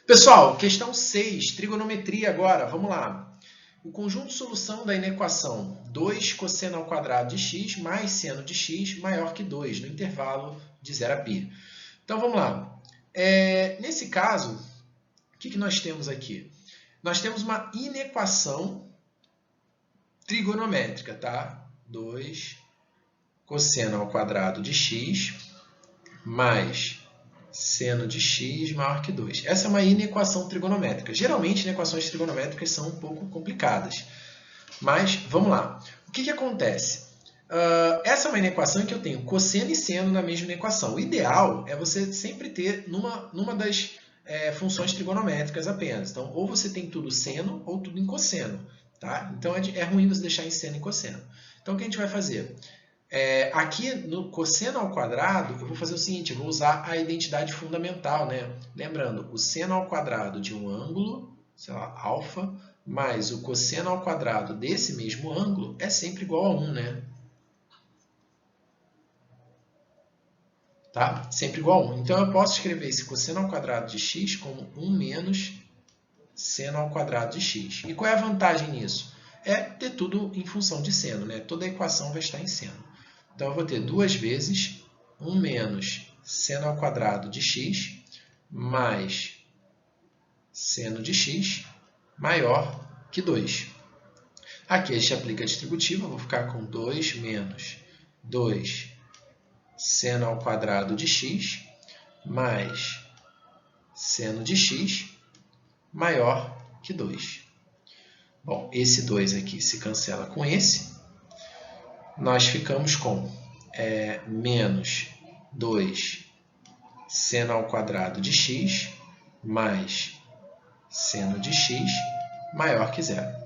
Pessoal, questão 6, trigonometria agora, vamos lá. O conjunto de solução da inequação 2 cosseno ao quadrado de x mais seno de x maior que 2, no intervalo de 0 a π. Então, vamos lá. Nesse caso, o que nós temos aqui? Nós temos uma inequação trigonométrica, tá? 2 cosseno ao quadrado de x mais seno de x maior que 2. Essa é uma inequação trigonométrica. Geralmente, inequações trigonométricas são um pouco complicadas. Mas, vamos lá. O que acontece? Essa é uma inequação em que eu tenho cosseno e seno na mesma inequação. O ideal é você sempre ter numa das funções trigonométricas apenas. Então, ou você tem tudo seno ou tudo em cosseno. Tá? Então, é ruim você deixar em seno e cosseno. Então, o que a gente vai fazer? Aqui no cosseno ao quadrado, eu vou fazer o seguinte, eu vou usar a identidade fundamental, né? Lembrando, o seno ao quadrado de um ângulo, sei lá, alfa, mais o cosseno ao quadrado desse mesmo ângulo é sempre igual a 1, né? Tá? Sempre igual a 1. Então, eu posso escrever esse cosseno ao quadrado de x como 1 menos seno ao quadrado de x. E qual é a vantagem nisso? É ter tudo em função de seno, né? Toda a equação vai estar em seno. Então, eu vou ter 2 vezes 1 menos seno ao quadrado de x mais seno de x maior que 2. Aqui a gente aplica a distributiva, eu vou ficar com 2 menos 2 seno ao quadrado de x mais seno de x maior que 2. Bom, esse 2 aqui se cancela com esse. Nós ficamos com menos 2 seno ao quadrado de x mais seno de x maior que zero.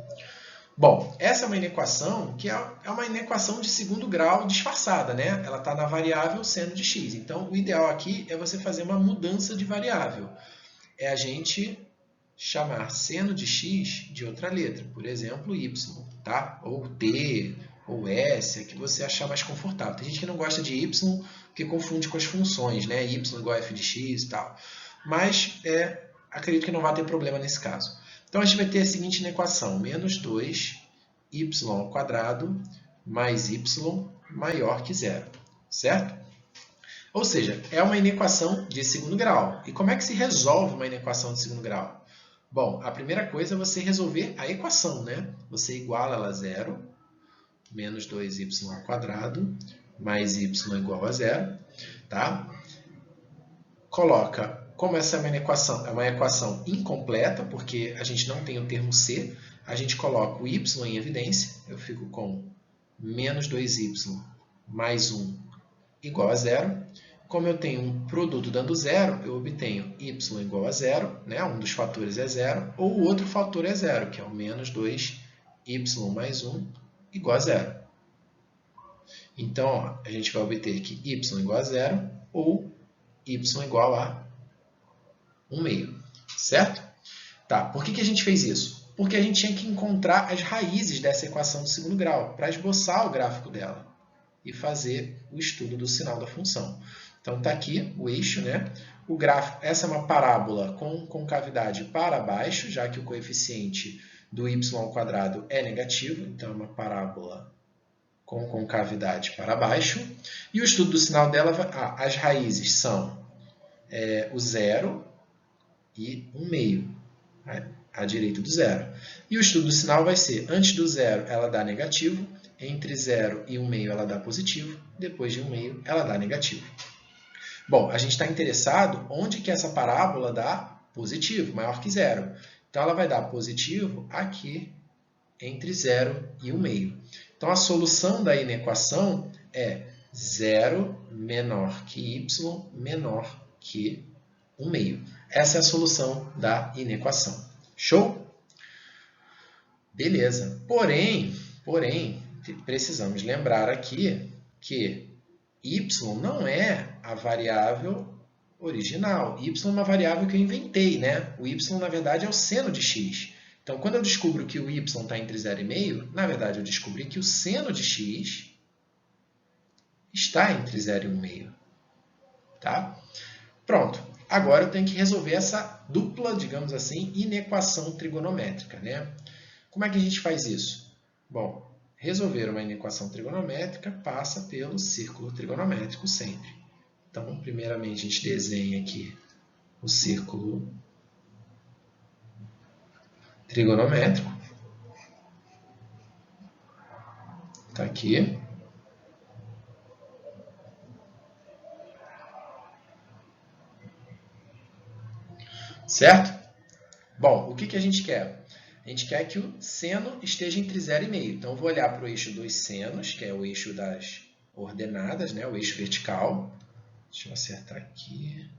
Bom, essa é uma inequação que é uma inequação de segundo grau disfarçada, né? Ela está na variável seno de x. Então, o ideal aqui é você fazer uma mudança de variável. É a gente chamar seno de x de outra letra, por exemplo, y, tá? Ou t, ou s, é que você achar mais confortável. Tem gente que não gosta de y porque confunde com as funções, né? Y igual a f de x e tal. Mas acredito que não vai ter problema nesse caso. Então, a gente vai ter a seguinte inequação, menos 2y ao quadrado mais y maior que zero, certo? Ou seja, é uma inequação de segundo grau. E como é que se resolve uma inequação de segundo grau? Bom, a primeira coisa é você resolver a equação, né? Você iguala ela a zero, menos 2y ao quadrado mais y igual a zero, tá? Coloca, como essa é uma equação incompleta, porque a gente não tem o termo c, a gente coloca o y em evidência, eu fico com menos 2y mais 1 igual a zero. Como eu tenho um produto dando zero, eu obtenho y igual a zero, né? Um dos fatores é zero, ou o outro fator é zero, que é o menos 2y mais 1 igual a zero. Então, ó, a gente vai obter aqui y igual a zero ou y igual a 1 meio, certo? Tá, por que a gente fez isso? Porque a gente tinha que encontrar as raízes dessa equação de segundo grau, para esboçar o gráfico dela e fazer o estudo do sinal da função. Então, está aqui o eixo, né? O gráfico, essa é uma parábola com concavidade para baixo, já que o coeficiente do y ao quadrado é negativo, então é uma parábola com concavidade para baixo. E o estudo do sinal dela, as raízes são o zero e 1 meio, à direita do zero. E o estudo do sinal vai ser, antes do zero ela dá negativo, entre 0 e 1 meio ela dá positivo, depois de 1 meio ela dá negativo. Bom, a gente está interessado onde que essa parábola dá positivo, maior que zero. Então, ela vai dar positivo aqui entre 0 e 1 meio. Então, a solução da inequação é 0 menor que y menor que 1 meio. Essa é a solução da inequação. Show? Beleza. Porém, precisamos lembrar aqui que y não é a variável original. Y é uma variável que eu inventei, né? O y, na verdade, é o seno de x. Então, quando eu descubro que o y está entre 0 e meio, na verdade, eu descobri que o seno de x está entre 0 e 1 meio. Tá? Pronto. Agora eu tenho que resolver essa dupla, digamos assim, inequação trigonométrica, né? Como é que a gente faz isso? Bom, resolver uma inequação trigonométrica passa pelo círculo trigonométrico sempre. Então, primeiramente, a gente desenha aqui o círculo trigonométrico. Está aqui. Certo? Bom, o que a gente quer? A gente quer que o seno esteja entre 0 e meio. Então, eu vou olhar para o eixo dos senos, que é o eixo das ordenadas, né? O eixo vertical. Deixa eu acertar aqui.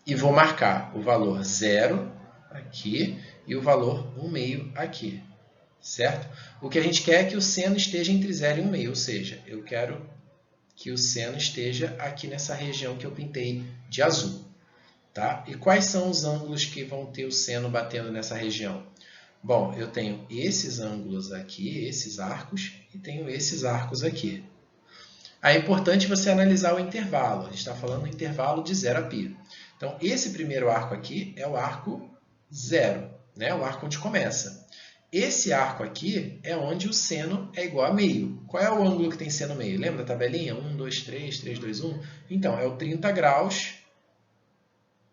E vou marcar o valor 0 aqui e o valor 1,5 aqui. Certo? O que a gente quer é que o seno esteja entre 0 e 1,5, ou seja, eu quero que o seno esteja aqui nessa região que eu pintei de azul. Tá? E quais são os ângulos que vão ter o seno batendo nessa região? Bom, eu tenho esses ângulos aqui, esses arcos, e tenho esses arcos aqui. Aí é importante você analisar o intervalo. A gente está falando do intervalo de 0 a π. Então, esse primeiro arco aqui é o arco 0, né? O arco onde começa. Esse arco aqui é onde o seno é igual a meio. Qual é o ângulo que tem seno meio? Lembra da tabelinha? 1, 2, 3, 3, 2, 1? Então, é o 30 graus,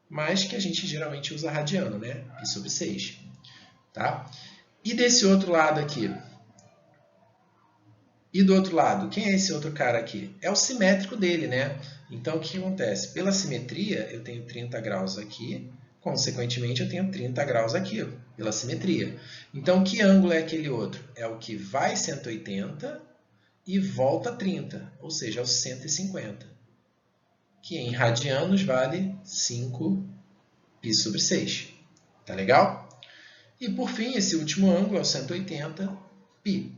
mas que a gente geralmente usa radiano, né? Π sobre 6. Tá? E desse outro lado aqui? E do outro lado, quem é esse outro cara aqui? É o simétrico dele, né? Então, o que acontece? Pela simetria, eu tenho 30 graus aqui, consequentemente, eu tenho 30 graus aqui, pela simetria. Então, que ângulo é aquele outro? É o que vai 180 e volta 30, ou seja, é o 150, que em radianos vale 5 π sobre 6. Tá legal? E, por fim, esse último ângulo é o 180 π.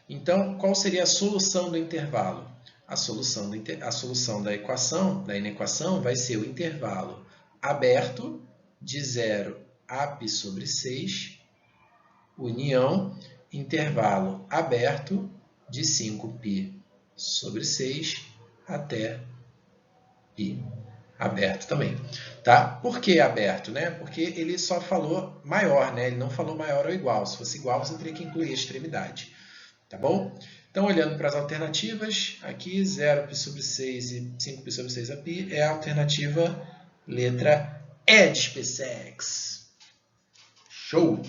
Então, qual seria a solução do intervalo? A solução da equação, da inequação, vai ser o intervalo aberto de 0 a π sobre 6, união, intervalo aberto de 5π sobre 6 até π aberto também. Tá? Por que aberto? Né? Porque ele só falou maior, né? Ele não falou maior ou igual. Se fosse igual, você teria que incluir a extremidade. Tá bom? Então, olhando para as alternativas, aqui 0π sobre 6 e 5π sobre 6 a π é a alternativa letra E de SpaceX. Show!